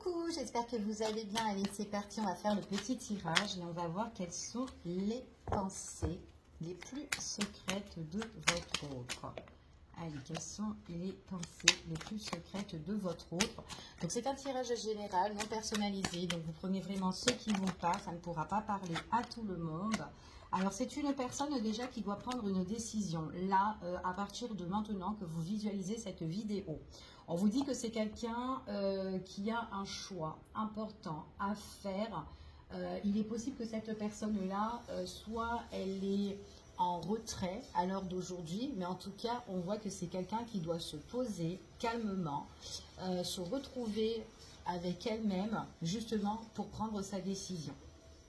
Coucou, j'espère que vous allez bien. Allez, c'est parti, on va faire le petit tirage et on va voir quelles sont les pensées les plus secrètes de votre autre. Allez, quelles sont les pensées les plus secrètes de votre autre? Donc c'est un tirage général, non personnalisé, donc vous prenez vraiment ce qui vous parle, ça ne pourra pas parler à tout le monde. Alors c'est une personne déjà qui doit prendre une décision, là, à partir de maintenant que vous visualisez cette vidéo. On vous dit que c'est quelqu'un qui a un choix important à faire. Il est possible que cette personne-là, soit elle est en retrait à l'heure d'aujourd'hui, mais en tout cas, on voit que c'est quelqu'un qui doit se poser calmement, se retrouver avec elle-même, justement pour prendre sa décision.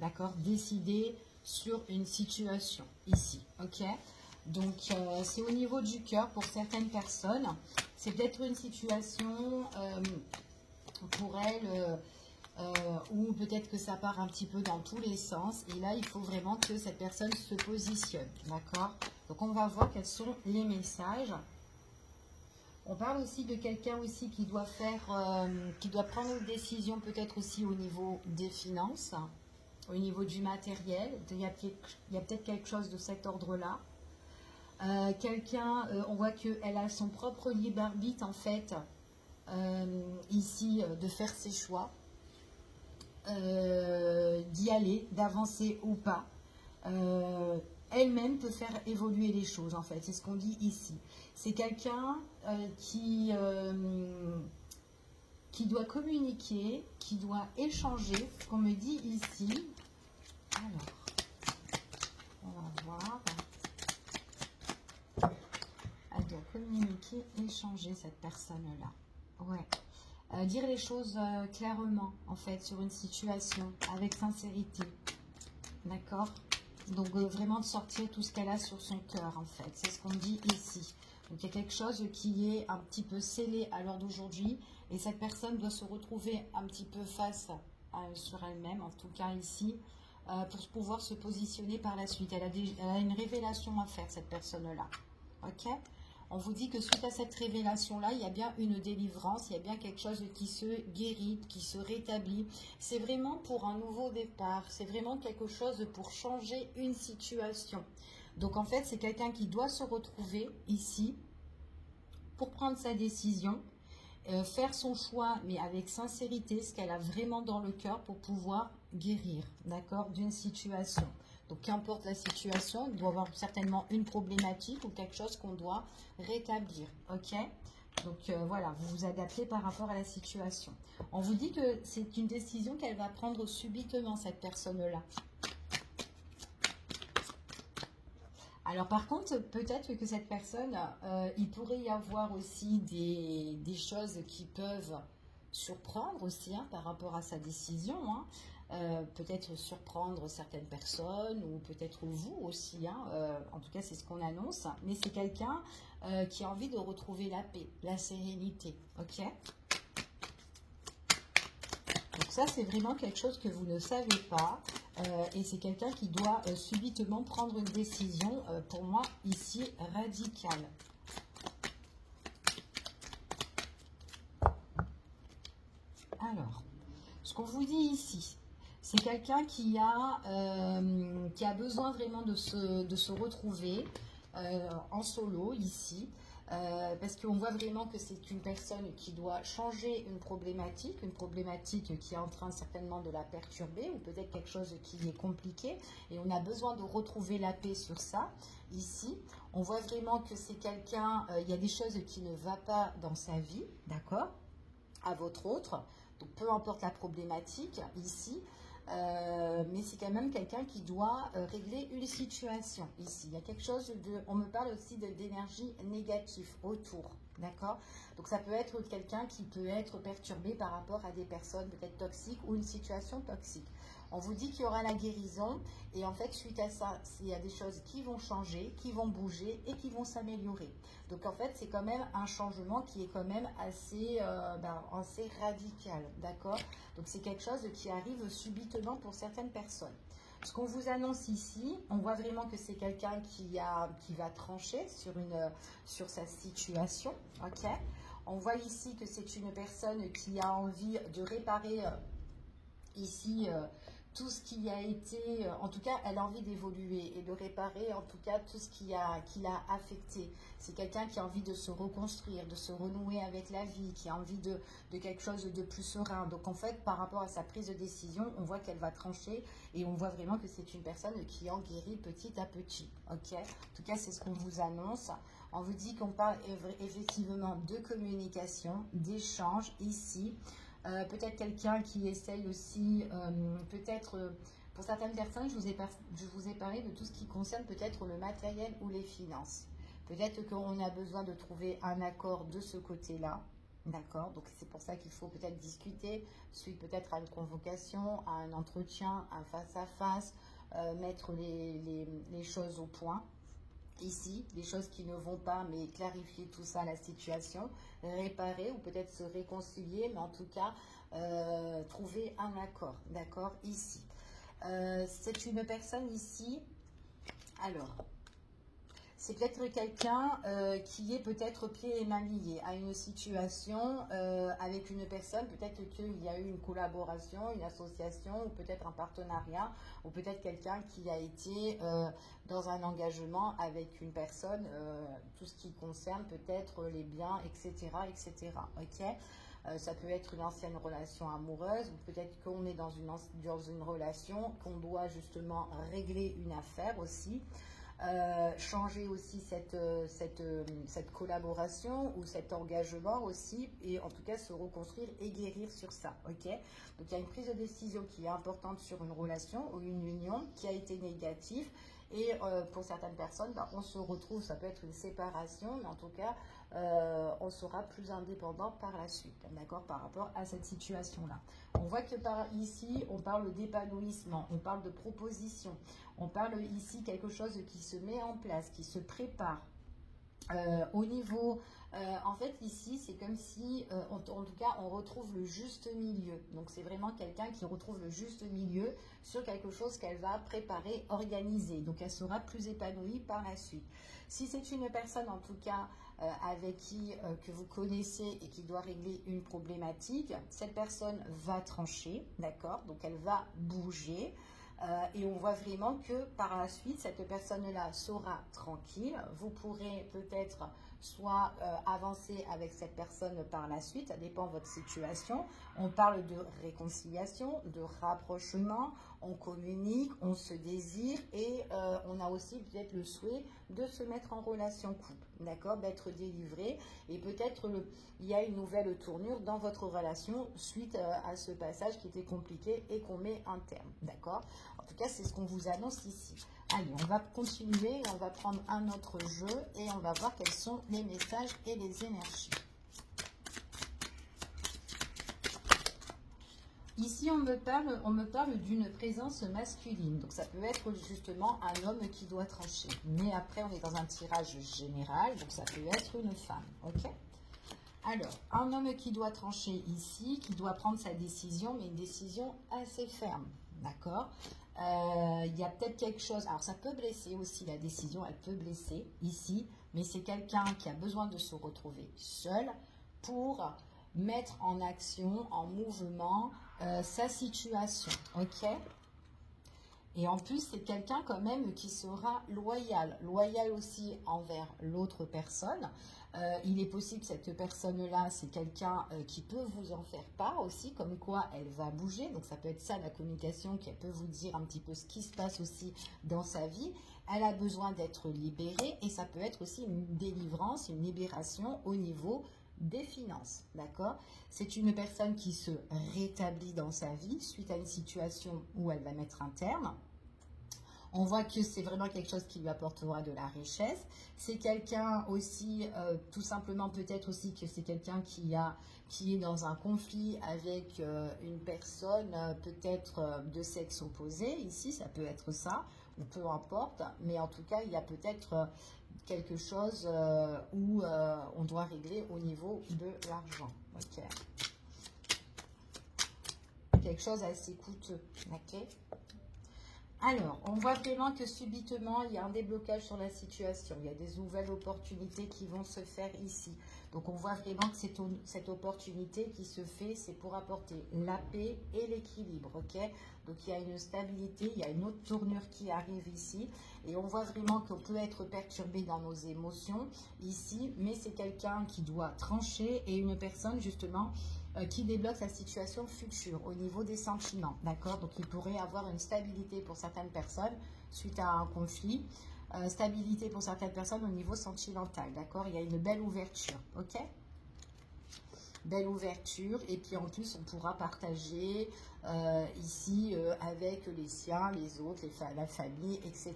D'accord? Décider sur une situation ici, ok? Donc, c'est au niveau du cœur pour certaines personnes. C'est peut-être une situation pour elles ou peut-être que ça part un petit peu dans tous les sens. Et là, il faut vraiment que cette personne se positionne, d'accord? Donc, on va voir quels sont les messages. On parle aussi de quelqu'un aussi qui doit faire, qui doit prendre une décision peut-être aussi au niveau des finances, au niveau du matériel. Il y a peut-être quelque chose de cet ordre-là. Quelqu'un, on voit qu'elle a son propre libre arbitre en fait, ici, de faire ses choix, d'y aller, d'avancer ou pas. Elle-même peut faire évoluer les choses en fait, c'est ce qu'on dit ici. C'est quelqu'un qui doit communiquer, qui doit échanger, ce qu'on me dit ici. Alors, on va voir. Elle doit communiquer, échanger cette personne-là. Ouais. Dire les choses clairement, en fait, sur une situation, avec sincérité. D'accord? Donc, vraiment de sortir tout ce qu'elle a sur son cœur, en fait. C'est ce qu'on dit ici. Donc, il y a quelque chose qui est un petit peu scellé à l'heure d'aujourd'hui. Et cette personne doit se retrouver un petit peu face sur elle-même, en tout cas ici, pour pouvoir se positionner par la suite. Elle a une révélation à faire, cette personne-là. Ok? On vous dit que suite à cette révélation-là, il y a bien une délivrance, il y a bien quelque chose qui se guérit, qui se rétablit. C'est vraiment pour un nouveau départ, c'est vraiment quelque chose pour changer une situation. Donc en fait, c'est quelqu'un qui doit se retrouver ici pour prendre sa décision, faire son choix, mais avec sincérité, ce qu'elle a vraiment dans le cœur pour pouvoir guérir, d'accord, d'une situation. Donc, qu'importe la situation, il doit y avoir certainement une problématique ou quelque chose qu'on doit rétablir, ok? Donc, voilà, vous vous adaptez par rapport à la situation. On vous dit que c'est une décision qu'elle va prendre subitement, cette personne-là. Alors, par contre, peut-être que cette personne, il pourrait y avoir aussi des choses qui peuvent surprendre aussi par rapport à sa décision, peut-être surprendre certaines personnes ou peut-être vous aussi, en tout cas c'est ce qu'on annonce, mais c'est quelqu'un qui a envie de retrouver la paix, la sérénité, ok? Donc ça c'est vraiment quelque chose que vous ne savez pas et c'est quelqu'un qui doit subitement prendre une décision, pour moi ici radicale. Alors, ce qu'on vous dit ici, c'est quelqu'un qui a besoin vraiment de se retrouver en solo ici, parce qu'on voit vraiment que c'est une personne qui doit changer une problématique qui est en train certainement de la perturber, ou peut-être quelque chose qui est compliqué, et on a besoin de retrouver la paix sur ça. Ici, on voit vraiment que c'est quelqu'un, il y a des choses qui ne vont pas dans sa vie, d'accord, à votre autre. Donc, peu importe la problématique ici, mais c'est quand même quelqu'un qui doit régler une situation ici. Il y a quelque chose de... On me parle aussi d'énergie négative autour, d'accord? Donc, ça peut être quelqu'un qui peut être perturbé par rapport à des personnes peut-être toxiques ou une situation toxique. On vous dit qu'il y aura la guérison et en fait, suite à ça, il y a des choses qui vont changer, qui vont bouger et qui vont s'améliorer. Donc, en fait, c'est quand même un changement qui est quand même assez radical, d'accord? Donc, c'est quelque chose qui arrive subitement pour certaines personnes. Ce qu'on vous annonce ici, on voit vraiment que c'est quelqu'un qui va trancher sur sa situation, ok? On voit ici que c'est une personne qui a envie de réparer ici tout ce qui a été, en tout cas, elle a envie d'évoluer et de réparer, en tout cas, tout ce qui l'a affecté. C'est quelqu'un qui a envie de se reconstruire, de se renouer avec la vie, qui a envie de quelque chose de plus serein. Donc, en fait, par rapport à sa prise de décision, on voit qu'elle va trancher et on voit vraiment que c'est une personne qui en guérit petit à petit. Ok. En tout cas, c'est ce qu'on vous annonce. On vous dit qu'on parle effectivement de communication, d'échange ici. Peut-être quelqu'un qui essaye aussi, peut-être pour certaines personnes, je vous ai parlé de tout ce qui concerne peut-être le matériel ou les finances. Peut-être qu'on a besoin de trouver un accord de ce côté-là, d'accord? Donc c'est pour ça qu'il faut peut-être discuter, suite peut-être à une convocation, à un entretien, un face-à-face, mettre les choses au point. Ici, des choses qui ne vont pas, mais clarifier tout ça, la situation, réparer ou peut-être se réconcilier, mais en tout cas, trouver un accord, d'accord, ici. C'est une personne ici, alors, c'est peut-être quelqu'un qui est peut-être pieds et mains liés à une situation avec une personne, peut-être qu'il y a eu une collaboration, une association, ou peut-être un partenariat, ou peut-être quelqu'un qui a été dans un engagement avec une personne, tout ce qui concerne peut-être les biens, etc., etc., ok. Ça peut être une ancienne relation amoureuse, ou peut-être qu'on est dans une relation, qu'on doit justement régler une affaire aussi. Changer aussi cette collaboration ou cet engagement aussi, et en tout cas se reconstruire et guérir sur ça, ok. Donc il y a une prise de décision qui est importante sur une relation ou une union qui a été négative, et pour certaines personnes, ben, on se retrouve, ça peut être une séparation, mais en tout cas on sera plus indépendant par la suite, d'accord, par rapport à cette situation-là. On voit que par ici, on parle d'épanouissement, on parle de proposition, on parle ici quelque chose qui se met en place, qui se prépare. Au niveau, en fait ici c'est comme si, en tout cas on retrouve le juste milieu. Donc c'est vraiment quelqu'un qui retrouve le juste milieu sur quelque chose qu'elle va préparer, organiser. Donc elle sera plus épanouie par la suite. Si c'est une personne en tout cas avec qui que vous connaissez et qui doit régler une problématique, cette personne va trancher, d'accord, donc elle va bouger. Et on voit vraiment que par la suite, cette personne-là sera tranquille. Vous pourrez peut-être soit avancer avec cette personne par la suite, ça dépend de votre situation. On parle de réconciliation, de rapprochement, on communique, on se désire et on a aussi peut-être le souhait de se mettre en relation couple, d'accord, d'être délivré, et peut-être il y a une nouvelle tournure dans votre relation suite à ce passage qui était compliqué et qu'on met un terme, d'accord. En tout cas, c'est ce qu'on vous annonce ici. Allez, on va continuer, on va prendre un autre jeu et on va voir quels sont les messages et les énergies. Ici, on me parle d'une présence masculine. Donc, ça peut être justement un homme qui doit trancher. Mais après, on est dans un tirage général. Donc, ça peut être une femme. Ok ? Alors, un homme qui doit trancher ici, qui doit prendre sa décision, mais une décision assez ferme. D'accord ? Il y a peut-être quelque chose. Alors, ça peut blesser aussi, la décision. Elle peut blesser ici. Mais c'est quelqu'un qui a besoin de se retrouver seul pour mettre en action, en mouvement, sa situation, ok. Et en plus, c'est quelqu'un quand même qui sera loyal aussi envers l'autre personne. Il est possible que cette personne-là, c'est quelqu'un qui peut vous en faire part aussi, comme quoi elle va bouger. Donc ça peut être ça, la communication, qui peut vous dire un petit peu ce qui se passe aussi dans sa vie. Elle a besoin d'être libérée et ça peut être aussi une délivrance, une libération au niveau des finances, d'accord. C'est une personne qui se rétablit dans sa vie suite à une situation où elle va mettre un terme. On voit que c'est vraiment quelque chose qui lui apportera de la richesse. C'est quelqu'un aussi, tout simplement peut-être aussi que c'est quelqu'un qui est dans un conflit avec une personne peut-être de sexe opposé. Ici, ça peut être ça, ou peu importe. Mais en tout cas, il y a peut-être quelque chose où on doit régler au niveau de l'argent. Ok. Quelque chose assez coûteux. Ok. Alors, on voit vraiment que subitement, il y a un déblocage sur la situation. Il y a des nouvelles opportunités qui vont se faire ici. Donc, on voit vraiment que cette opportunité qui se fait, c'est pour apporter la paix et l'équilibre, ok? Donc, il y a une stabilité, il y a une autre tournure qui arrive ici. Et on voit vraiment qu'on peut être perturbé dans nos émotions ici, mais c'est quelqu'un qui doit trancher et une personne, justement, qui débloque sa situation future au niveau des sentiments, d'accord? Donc, il pourrait avoir une stabilité pour certaines personnes suite à un conflit, stabilité pour certaines personnes au niveau sentimental, d'accord? Il y a une belle ouverture, ok? Belle ouverture, et puis en plus, on pourra partager ici avec les siens, les autres, la famille, etc.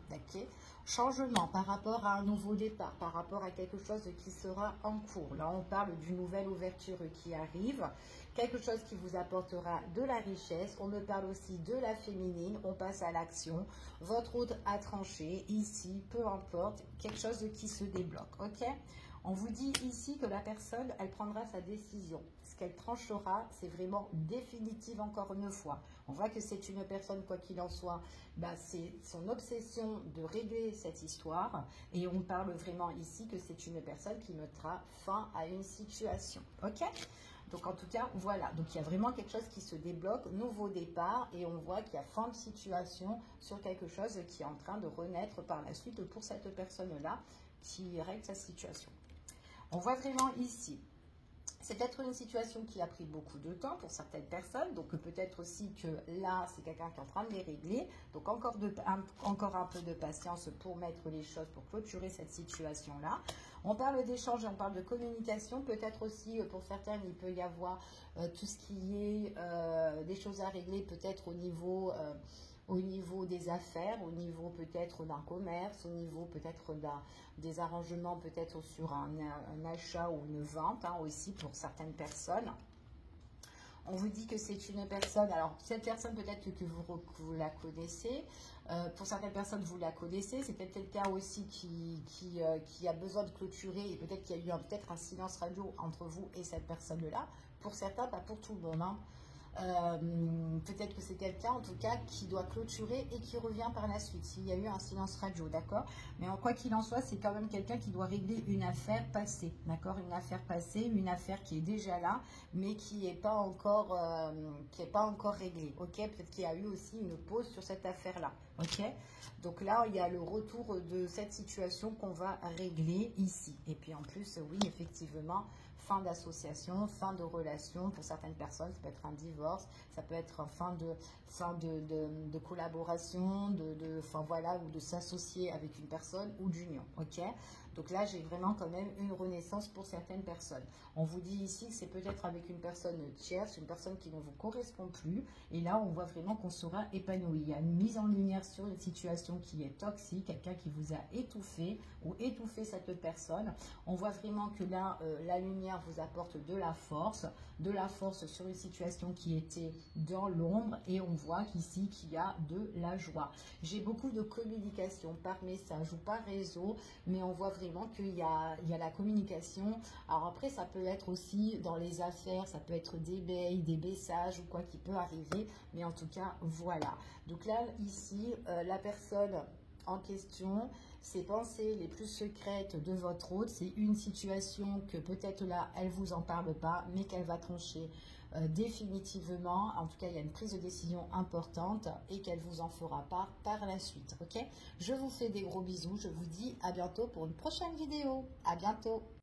D'accord? Changement par rapport à un nouveau départ, par rapport à quelque chose qui sera en cours. Là, on parle d'une nouvelle ouverture qui arrive, quelque chose qui vous apportera de la richesse. On me parle aussi de la féminine, on passe à l'action. Votre hôte a tranché, ici, peu importe, quelque chose qui se débloque, ok? On vous dit ici que la personne, elle prendra sa décision. Ce qu'elle tranchera, c'est vraiment définitif encore une fois. On voit que c'est une personne, quoi qu'il en soit, bah, c'est son obsession de régler cette histoire. Et on parle vraiment ici que c'est une personne qui mettra fin à une situation. Ok ? Donc en tout cas, voilà. Donc il y a vraiment quelque chose qui se débloque, nouveau départ. Et on voit qu'il y a fin de situation sur quelque chose qui est en train de renaître par la suite pour cette personne-là qui règle sa situation. On voit vraiment ici, c'est peut-être une situation qui a pris beaucoup de temps pour certaines personnes, donc peut-être aussi que là, c'est quelqu'un qui est en train de les régler, donc encore un peu de patience pour mettre les choses, pour clôturer cette situation-là. On parle d'échange et on parle de communication, peut-être aussi pour certains, il peut y avoir tout ce qui est des choses à régler, peut-être au niveau des affaires, au niveau peut-être d'un commerce, au niveau peut-être des arrangements peut-être sur un achat ou une vente aussi pour certaines personnes. On vous dit que c'est une personne, alors cette personne peut-être que vous la connaissez, pour certaines personnes vous la connaissez, c'est peut-être quelqu'un aussi qui a besoin de clôturer et peut-être qu'il y a eu peut-être un silence radio entre vous et cette personne-là. Pour certains, pas pour tout le monde, hein. Peut-être que c'est quelqu'un en tout cas qui doit clôturer et qui revient par la suite s'il y a eu un silence radio, d'accord? Mais en quoi qu'il en soit, c'est quand même quelqu'un qui doit régler une affaire passée, d'accord? Une affaire passée, une affaire qui est déjà là mais qui n'est pas encore réglée, ok? Peut-être qu'il y a eu aussi une pause sur cette affaire là, ok? Donc là il y a le retour de cette situation qu'on va régler ici. Et puis en plus, oui, effectivement, fin d'association, fin de relation. Pour certaines personnes, ça peut être un divorce, ça peut être fin de collaboration, enfin voilà, ou de s'associer avec une personne ou d'union, ok? Donc là, j'ai vraiment quand même une renaissance pour certaines personnes. On vous dit ici que c'est peut-être avec une personne tierce, une personne qui ne vous correspond plus. Et là, on voit vraiment qu'on sera épanoui. Il y a une mise en lumière sur une situation qui est toxique, quelqu'un qui vous a étouffé ou étouffé cette personne. On voit vraiment que là, la lumière vous apporte de la force sur une situation qui était dans l'ombre. Et on voit qu'ici, qu'il y a de la joie. J'ai beaucoup de communication par message ou par réseau, mais on voit vraiment qu'il y a la communication. Alors après, ça peut être aussi dans les affaires, ça peut être des bails, des baissages ou quoi qui peut arriver, mais en tout cas, voilà. Donc là, ici, la personne en question, ses pensées les plus secrètes de votre hôte, c'est une situation que peut-être là, elle vous en parle pas, mais qu'elle va trancher définitivement. En tout cas, il y a une prise de décision importante et qu'elle vous en fera part par la suite, ok? Je vous fais des gros bisous, je vous dis à bientôt pour une prochaine vidéo. À bientôt.